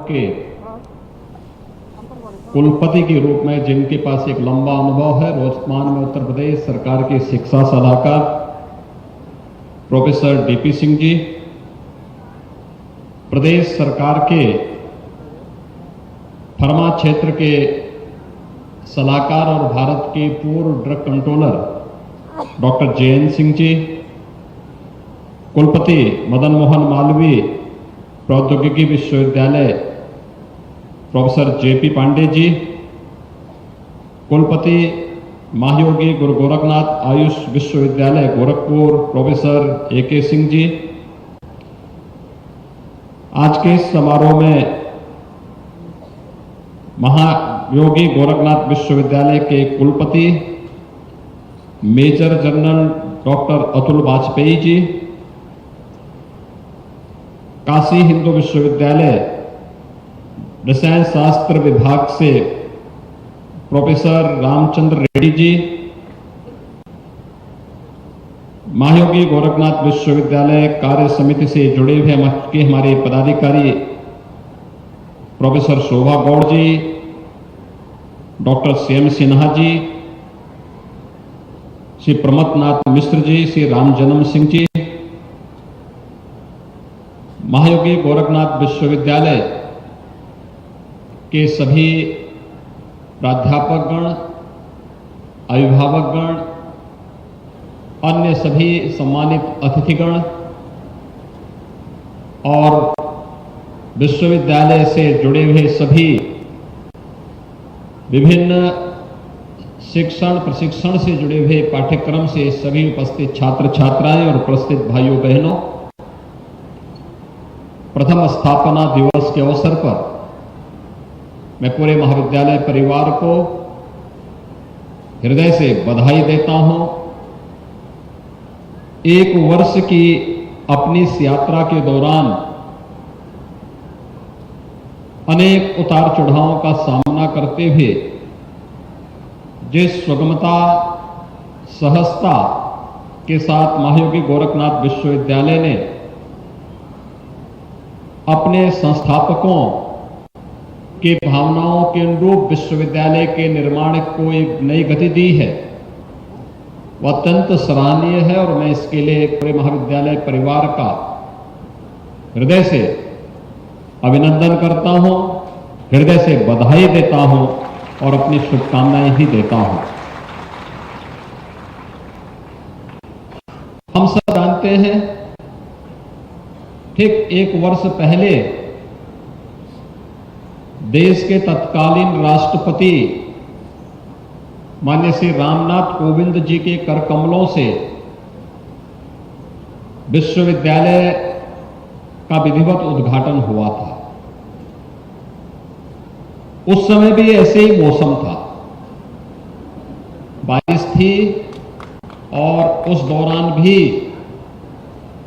के कुलपति के रूप में जिनके पास एक लंबा अनुभव है, वर्तमान में उत्तर प्रदेश सरकार के शिक्षा सलाहकार प्रोफेसर डीपी सिंह जी, प्रदेश सरकार के फर्मा क्षेत्र के सलाहकार और भारत के पूर्व drug controller doctor Jayant Singh ji, कुलपति मदन मोहन मालवीय प्रौद्योगिकी विश्वविद्यालय प्रोफेसर जेपी पांडे जी, कुलपति महायोगी गुरु गोरखनाथ आयुष विश्वविद्यालय गोरखपुर प्रोफेसर एके सिंह जी। आज के इस समारोह में महायोगी गोरखनाथ विश्वविद्यालय के कुलपति major general doctor Atul Vajpayee ji, Kashi Hindu विश्वविद्यालय रसायन शास्त्र विभाग से प्रोफेसर रामचंद्र रेड्डी जी, महायोगी गोरखनाथ विश्वविद्यालय कार्य समिति से जुड़े हुए हमारे पदाधिकारी प्रोफेसर शोभा गौड़ जी, डॉक्टर सीएम सिन्हा जी, श्री प्रमथनाथ मिश्र जी, श्री राम जन्म सिंह जी, महायोगी गोरखनाथ विश्वविद्यालय के सभी प्राध्यापकगण, अभिभावकगण, अन्य सभी सम्मानित अतिथिगण और विश्वविद्यालय से जुड़े हुए सभी विभिन्न शिक्षण प्रशिक्षण से जुड़े हुए पाठ्यक्रम से सभी उपस्थित छात्र छात्राएं और उपस्थित भाइयों बहनों, प्रथम स्थापना दिवस के अवसर पर मैं पूरे महाविद्यालय परिवार को हृदय से बधाई देता हूं। एक वर्ष की अपनी इस यात्रा के दौरान अनेक उतार चढ़ावों का सामना करते हुए जिस सुगमता सहजता के साथ महायोगी गोरखनाथ विश्वविद्यालय ने अपने संस्थापकों के भावनाओं के अनुरूप विश्वविद्यालय के निर्माण को एक नई गति दी है, वह अत्यंत सराहनीय है और मैं इसके लिए पूरे महाविद्यालय परिवार का हृदय से अभिनंदन करता हूं, हृदय से बधाई देता हूं और अपनी शुभकामनाएं भी देता हूं। हम सब जानते हैं, ठीक एक वर्ष पहले देश के तत्कालीन राष्ट्रपति माननीय श्री रामनाथ कोविंद जी के कर कमलों से विश्वविद्यालय का विधिवत उद्घाटन हुआ था। उस समय भी ऐसे ही मौसम था, बारिश थी और उस दौरान भी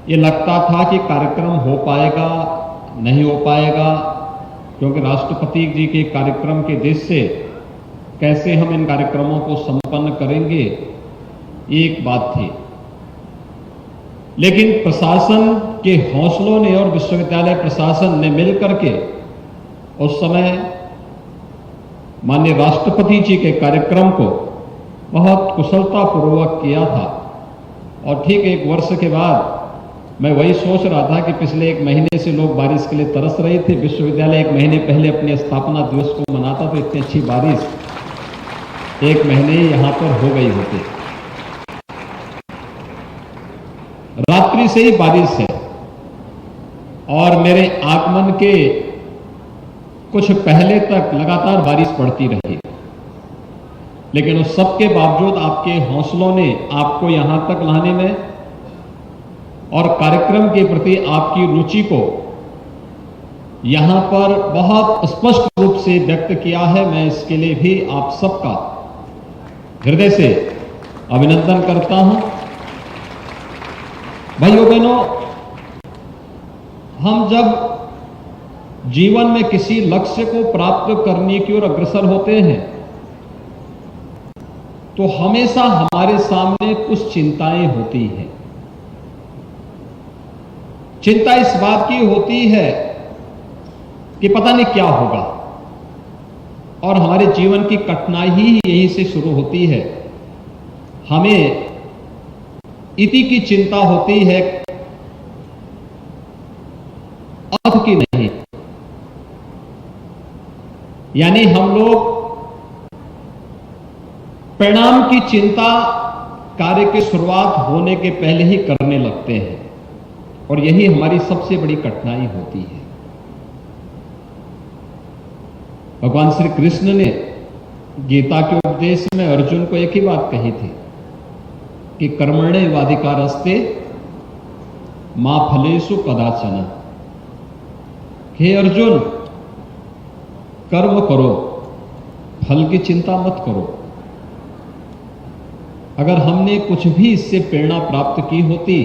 ये लगता था कि कार्यक्रम हो पाएगा नहीं हो पाएगा, क्योंकि राष्ट्रपति जी के कार्यक्रम के देश से कैसे हम इन कार्यक्रमों को संपन्न करेंगे, एक बात थी। लेकिन प्रशासन के हौसलों ने और विश्वविद्यालय प्रशासन ने मिलकर के उस समय माननीय राष्ट्रपति जी के कार्यक्रम को बहुत कुशलतापूर्वक किया था। और ठीक एक वर्ष के बाद मैं वही सोच रहा था कि पिछले एक महीने से लोग बारिश के लिए तरस रहे थे। विश्वविद्यालय एक महीने पहले अपने स्थापना दिवस को मनाता, तो इतनी अच्छी बारिश एक महीने यहां पर हो गई होती। रात्रि से ही बारिश है और मेरे आगमन के कुछ पहले तक लगातार बारिश पड़ती रही, लेकिन उस सब के बावजूद आपके हौसलों ने आपको यहां तक लाने में और कार्यक्रम के प्रति आपकी रुचि को यहां पर बहुत स्पष्ट रूप से व्यक्त किया है। मैं इसके लिए भी आप सबका हृदय से अभिनंदन करता हूं। भाइयों बहनों, हम जब जीवन में किसी लक्ष्य को प्राप्त करने की ओर अग्रसर होते हैं तो हमेशा हमारे सामने कुछ चिंताएं होती हैं। चिंता इस बात की होती है कि पता नहीं क्या होगा, और हमारे जीवन की कठिनाई ही यहीं से शुरू होती है। हमें इति की चिंता होती है, अथ की नहीं। यानी हम लोग परिणाम की चिंता कार्य की शुरुआत होने के पहले ही करने लगते हैं, और यही हमारी सबसे बड़ी कठिनाई होती है। भगवान श्री कृष्ण ने गीता के उपदेश में अर्जुन को एक ही बात कही थी कि कर्मण्येवाधिकारस्ते मा फलेषु कदाचन। हे अर्जुन, कर्म करो, फल की चिंता मत करो। अगर हमने कुछ भी इससे प्रेरणा प्राप्त की होती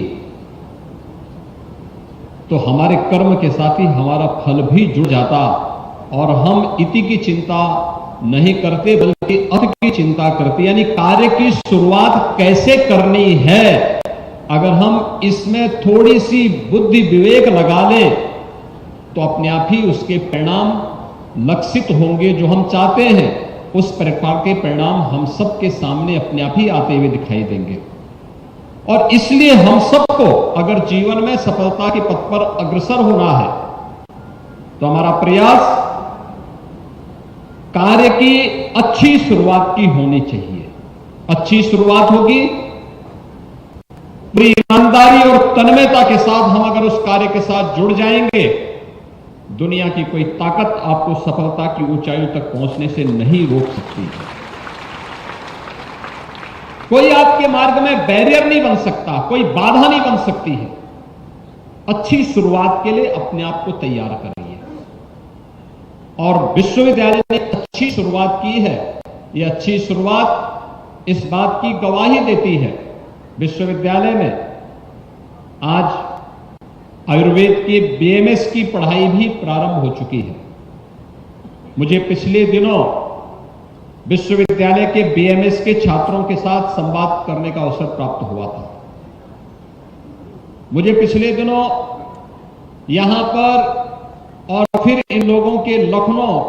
तो हमारे कर्म के साथ ही हमारा फल भी जुड़ जाता, और हम इति की चिंता नहीं करते बल्कि अथ की चिंता करते, यानी कार्य की शुरुआत कैसे करनी है। अगर हम इसमें थोड़ी सी बुद्धि विवेक लगा लें तो अपने आप ही उसके परिणाम लक्षित होंगे। जो हम चाहते हैं उस प्रकार के परिणाम हम सबके सामने अपने आप ही आते हुए दिखाई देंगे। और इसलिए हम सबको अगर जीवन में सफलता के पथ पर अग्रसर होना है तो हमारा प्रयास कार्य की अच्छी शुरुआत की होनी चाहिए। अच्छी शुरुआत होगी, पूरी ईमानदारी और तन्मयता के साथ हम अगर उस कार्य के साथ जुड़ जाएंगे, दुनिया की कोई ताकत आपको सफलता की ऊंचाइयों तक पहुंचने से नहीं रोक सकती है। कोई आपके मार्ग में बैरियर नहीं बन सकता, कोई बाधा नहीं बन सकती है। अच्छी शुरुआत के लिए अपने आप को तैयार करिए, और विश्वविद्यालय ने अच्छी शुरुआत की है। यह अच्छी शुरुआत इस बात की गवाही देती है, विश्वविद्यालय में आज आयुर्वेद की बीएमएस की पढ़ाई भी प्रारंभ हो चुकी है। मुझे पिछले दिनों विश्वविद्यालय के बीएमएस के छात्रों के साथ संवाद करने का अवसर प्राप्त हुआ था। मुझे पिछले दिनों यहां पर और फिर इन लोगों के लखनऊ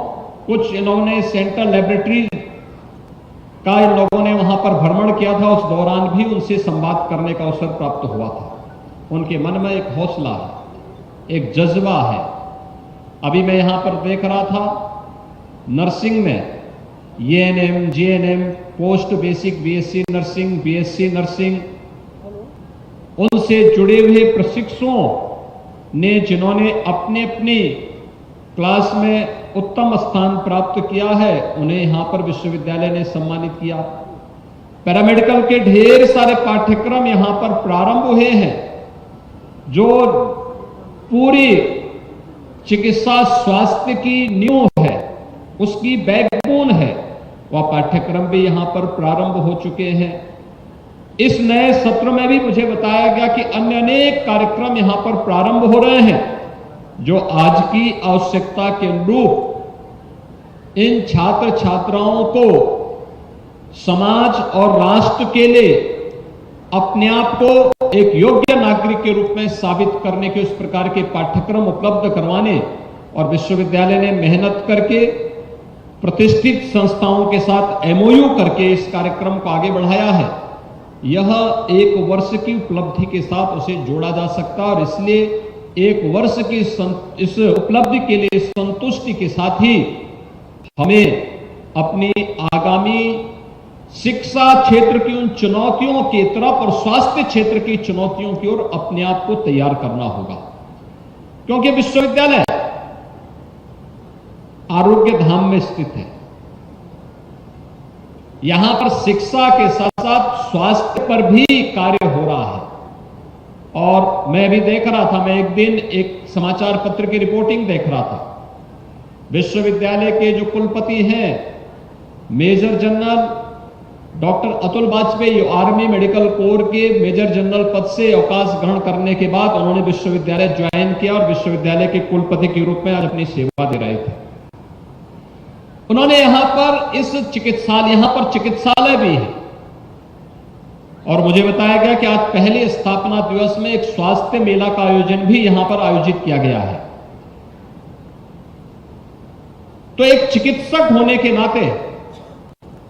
कुछ इन्होंने सेंट्रल लेबोरेटरी का इन लोगों ने वहां पर भ्रमण किया था, उस दौरान भी उनसे संवाद करने का अवसर प्राप्त हुआ था। उनके मन में एक हौसला है, एक जज्बा है। अभी मैं यहां पर देख रहा था नर्सिंग में ANM, GNM, post basic BSc nursing, BSc nursing, उनसे जुड़े हुए प्रशिक्षुओं ने जिन्होंने अपने अपनी क्लास में उत्तम स्थान प्राप्त किया है, उन्हें यहां पर विश्वविद्यालय ने सम्मानित किया। पैरामेडिकल के ढेर सारे पाठ्यक्रम यहां पर प्रारंभ हुए हैं। जो पूरी चिकित्सा स्वास्थ्य की नींव है, उसकी बैकबोन है, वह पाठ्यक्रम भी यहां पर प्रारंभ हो चुके हैं। इस नए सत्र में भी मुझे बताया गया कि अन्य अनेक कार्यक्रम यहां पर प्रारंभ हो रहे हैं, जो आज की आवश्यकता के अनुरूप इन छात्र छात्राओं को समाज और राष्ट्र के लिए अपने आप को एक योग्य नागरिक के रूप में साबित करने के उस प्रकार के पाठ्यक्रम उपलब्ध करवाने, और विश्वविद्यालय ने मेहनत करके प्रतिष्ठित संस्थाओं के साथ एमओयू करके इस कार्यक्रम को आगे बढ़ाया है। यह एक वर्ष की उपलब्धि के साथ उसे जोड़ा जा सकता है, और इसलिए एक वर्ष की इस उपलब्धि के लिए संतुष्टि के साथ ही हमें अपनी आगामी शिक्षा क्षेत्र की उन चुनौतियों की तरफ और स्वास्थ्य क्षेत्र की चुनौतियों की ओर अपने आप को तैयार करना होगा। क्योंकि विश्वविद्यालय आरोग्य धाम में स्थित है। यहां पर शिक्षा के साथ साथ स्वास्थ्य पर भी कार्य हो रहा है। और मैं भी देख रहा था, मैं एक दिन एक समाचार पत्र की रिपोर्टिंग देख रहा था। विश्वविद्यालय के जो कुलपति हैं major general doctor Atul Vajpayee, army medical corps के मेजर जनरल पद से अवकाश ग्रहण करने के बाद उन्होंने विश्वविद्यालय ज्वाइन किया और विश्वविद्यालय के कुलपति के रूप में आज अपनी सेवा दे रहे थे। उन्होंने यहां पर यहां पर चिकित्सालय भी है, और मुझे बताया गया कि आज पहले स्थापना दिवस में एक स्वास्थ्य मेला का आयोजन भी यहां पर आयोजित किया गया है। तो एक चिकित्सक होने के नाते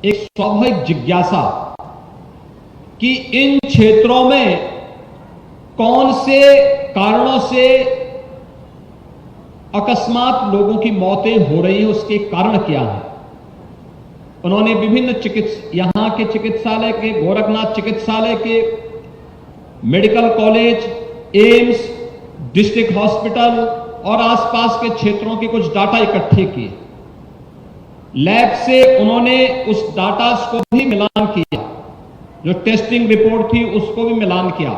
एक स्वाभाविक जिज्ञासा कि इन क्षेत्रों में कौन से कारणों से अकस्मात लोगों की मौतें हो रही हैं, उसके कारण क्या है। उन्होंने विभिन्न यहां के चिकित्सालय के, गोरखनाथ चिकित्सालय के, medical college, AIIMS, district hospital और आसपास के क्षेत्रों के कुछ डाटा इकट्ठे किए। लैब से उन्होंने उस डाटा को भी मिलान किया, जो टेस्टिंग रिपोर्ट थी उसको भी मिलान किया,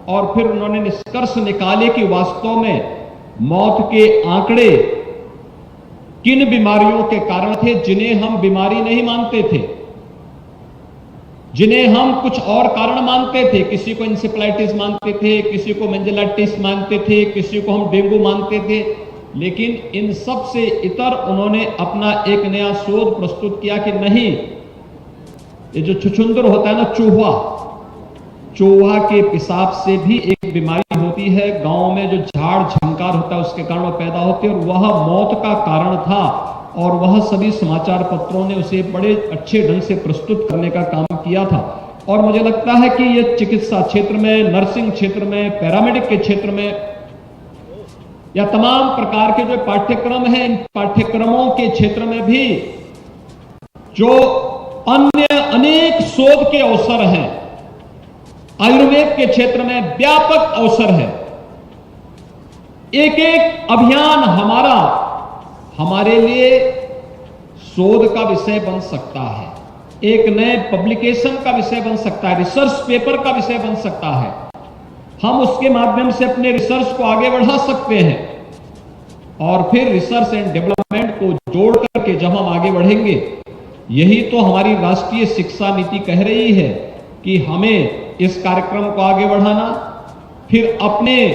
और फिर उन्होंने निष्कर्ष निकाले कि वास्तव में मौत के आंकड़े किन बीमारियों के कारण थे जिन्हें हम बीमारी नहीं मानते थे, जिन्हें हम कुछ और कारण मानते थे। किसी को इंसेफ्लाइटिस मानते थे, किसी को मेनिंजाइटिस मानते थे, किसी को हम डेंगू मानते थे, लेकिन इन सब से इतर उन्होंने अपना एक नया शोध प्रस्तुत किया कि नहीं, ये जो छुछुंदर होता है ना, चूहा के पेशाब से भी एक बीमारी होती है। गांव में जो झाड़ झंकार होता है उसके कारण वो पैदा होती है, और वह मौत का कारण था, और वह सभी समाचार पत्रों ने उसे बड़े अच्छे ढंग से प्रस्तुत करने का काम किया था। और मुझे लगता है कि यह चिकित्सा क्षेत्र में, नर्सिंग क्षेत्र में, पैरामेडिक के क्षेत्र में, या तमाम प्रकार के जो पाठ्यक्रम हैं, इन पाठ्यक्रमों के क्षेत्र में भी जो अन्य अनेक शोध के अवसर हैं, आयुर्वेद के क्षेत्र में व्यापक अवसर है। एक एक अभियान हमारे लिए शोध का विषय बन सकता है, एक नए पब्लिकेशन का विषय बन सकता है, रिसर्च पेपर का विषय बन सकता है। हम उसके माध्यम से अपने रिसर्च को आगे बढ़ा सकते हैं, और फिर रिसर्च एंड डेवलपमेंट को जोड़ करके जब हम आगे बढ़ेंगे, यही तो हमारी राष्ट्रीय शिक्षा नीति कह रही है कि हमें इस कार्यक्रम को आगे बढ़ाना, फिर अपने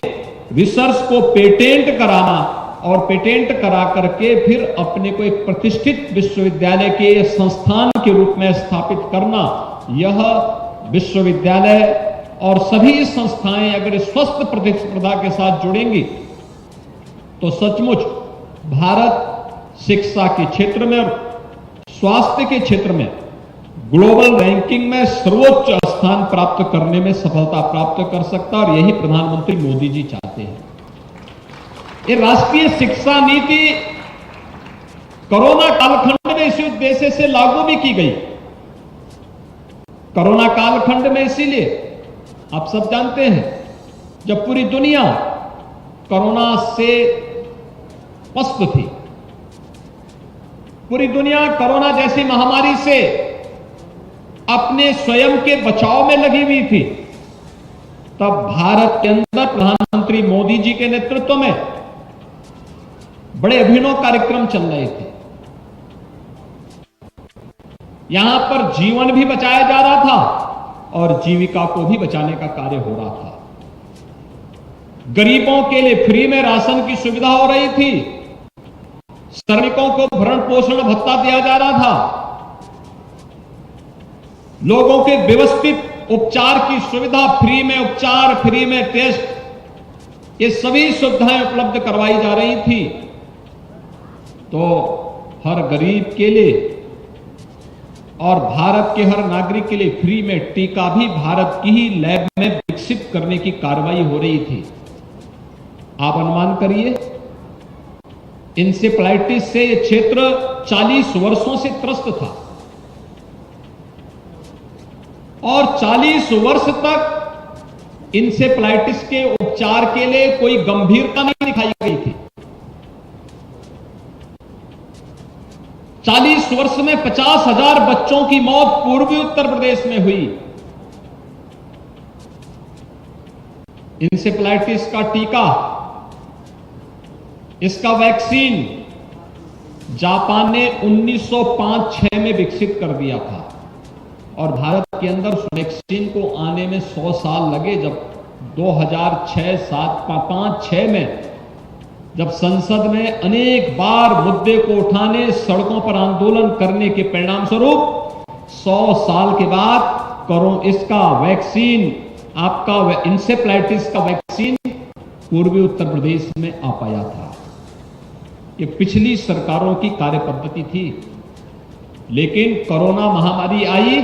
रिसर्च को पेटेंट कराना, और पेटेंट करा करके फिर अपने को एक प्रतिष्ठित विश्वविद्यालय के संस्थान के रूप में स्थापित करना। यह विश्वविद्यालय और सभी संस्थाएं अगर स्वस्थ प्रतिस्पर्धा के साथ जुड़ेंगी तो सचमुच भारत शिक्षा के क्षेत्र में और स्वास्थ्य के क्षेत्र में ग्लोबल रैंकिंग में सर्वोच्च स्थान प्राप्त करने में सफलता प्राप्त कर सकता, और यही प्रधानमंत्री मोदी जी चाहते हैं। ये राष्ट्रीय शिक्षा नीति कोरोना कालखंड में इसी उद्देश्य से लागू भी की गई। कोरोना कालखंड में इसीलिए आप सब जानते हैं, जब पूरी दुनिया कोरोना से पस्त थी, पूरी दुनिया कोरोना जैसी महामारी से अपने स्वयं के बचाव में लगी हुई थी, तब भारत के अंदर प्रधानमंत्री मोदी जी के नेतृत्व में बड़े अभिनव कार्यक्रम चल रहे थे। यहां पर जीवन भी बचाया जा रहा था और जीविका को भी बचाने का कार्य हो रहा था। गरीबों के लिए फ्री में राशन की सुविधा हो रही थी, श्रमिकों को भरण पोषण भत्ता दिया जा रहा था, लोगों के व्यवस्थित उपचार की सुविधा, फ्री में उपचार, फ्री में टेस्ट, ये सभी सुविधाएं उपलब्ध करवाई जा रही थी। तो हर गरीब के लिए और भारत के हर नागरिक के लिए फ्री में टीका भी भारत की ही लैब में विकसित करने की कार्रवाई हो रही थी। आप अनुमान करिए, इंसेफ्लाइटिस से यह क्षेत्र 40 वर्षों से त्रस्त था, और 40 वर्ष तक इंसेफ्लाइटिस के उपचार के लिए कोई गंभीरता नहीं दिखाई गई थी। 40 वर्ष में 50,000 बच्चों की मौत पूर्वी उत्तर प्रदेश में हुई। इंसेफ्लाइटिस का टीका, इसका वैक्सीन जापान ने 1905-6 में विकसित कर दिया था, और भारत के अंदर उस वैक्सीन को आने में 100 साल लगे। जब 2006-7-5-6 में जब संसद में अनेक बार मुद्दे को उठाने, सड़कों पर आंदोलन करने के परिणाम स्वरूप 100 साल के बाद इसका वैक्सीन, आपका इंसेफ्लाइटिस का वैक्सीन पूर्वी उत्तर प्रदेश में आ पाया था। कि पिछली सरकारों की कार्य पद्धति थी, लेकिन कोरोना महामारी आई,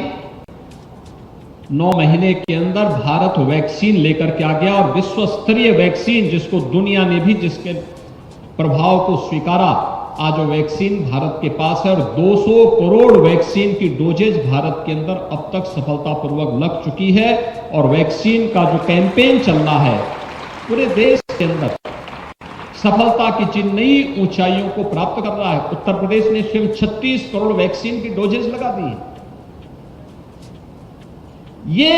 9 महीने के अंदर भारत वैक्सीन लेकर के आ गया और विश्व स्तरीय वैक्सीन जिसको दुनिया ने भी जिसके प्रभाव को स्वीकारा, आज वो वैक्सीन भारत के पास है और 200 करोड़ वैक्सीन की डोजेज भारत के अंदर अब तक सफलतापूर्वक लग चुकी है। और वैक्सीन का जो कैंपेन चल रहा है पूरे देश के अंदर सफलता की जिन नई ऊंचाइयों को प्राप्त कर रहा है। उत्तर प्रदेश ने स्वयं 36 करोड़ वैक्सीन की डोजेज लगा दी है। ये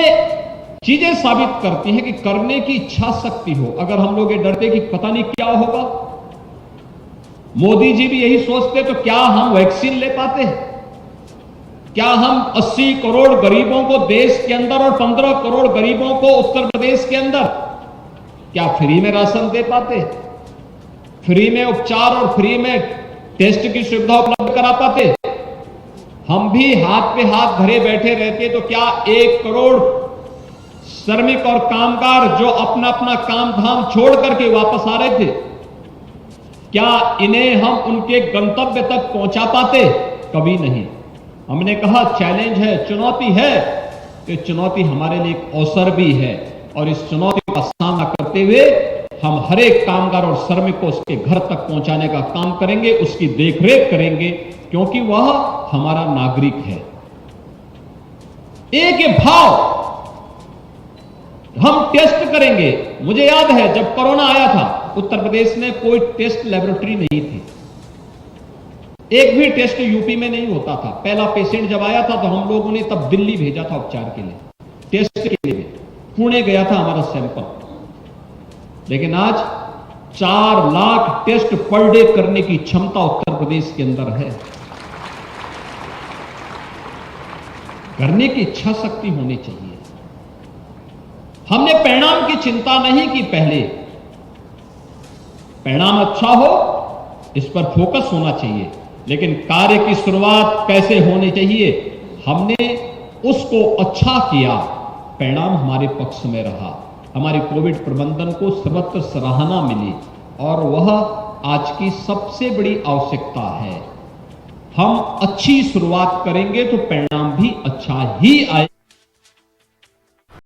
चीजें साबित करती हैं कि करने की इच्छा शक्ति हो। अगर हम लोग ये डरते कि पता नहीं क्या होगा, मोदी जी भी यही सोचते तो क्या हम वैक्सीन ले पाते? क्या हम 80 करोड़ गरीबों को देश के अंदर और 15 करोड़ गरीबों को उत्तर प्रदेश के अंदर क्या फ्री में राशन दे पाते? फ्री में उपचार और फ्री में टेस्ट की सुविधा उपलब्ध करा पाते? हम भी हाथ पे हाथ धरे बैठे रहते तो क्या 1 करोड़ श्रमिक और कामगार जो अपना अपना काम धाम छोड़ करके वापस आ रहे थे, क्या इन्हें हम उनके गंतव्य तक पहुंचा पाते? कभी नहीं। हमने कहा चैलेंज है, चुनौती है, कि चुनौती हमारे लिए एक अवसर भी है और इस चुनौती का सामना करते हुए हम हर एक कामगार और श्रमिक को उसके घर तक पहुंचाने का काम करेंगे, उसकी देखरेख करेंगे, क्योंकि वह हमारा नागरिक है। एक ये भाव हम टेस्ट करेंगे। मुझे याद है जब कोरोना आया था, उत्तर प्रदेश में कोई टेस्ट लेबोरेटरी नहीं थी, एक भी टेस्ट यूपी में नहीं होता था। पहला पेशेंट जब आया था तो हम लोगों ने तब दिल्ली भेजा था उपचार के लिए, टेस्ट के लिए। पुणे गया था हमारा सैंपल। लेकिन आज 4 लाख टेस्ट पर डे करने की क्षमता उत्तर प्रदेश के अंदर है। करने की इच्छा शक्ति होनी चाहिए। हमने परिणाम की चिंता नहीं की, पहले परिणाम अच्छा हो इस पर फोकस होना चाहिए, लेकिन कार्य की शुरुआत कैसे होनी चाहिए, हमने उसको अच्छा किया, परिणाम हमारे पक्ष में रहा। हमारे कोविड प्रबंधन को सर्वत्र सराहना मिली और वह आज की सबसे बड़ी आवश्यकता है। हम अच्छी शुरुआत करेंगे तो परिणाम भी अच्छा ही आए।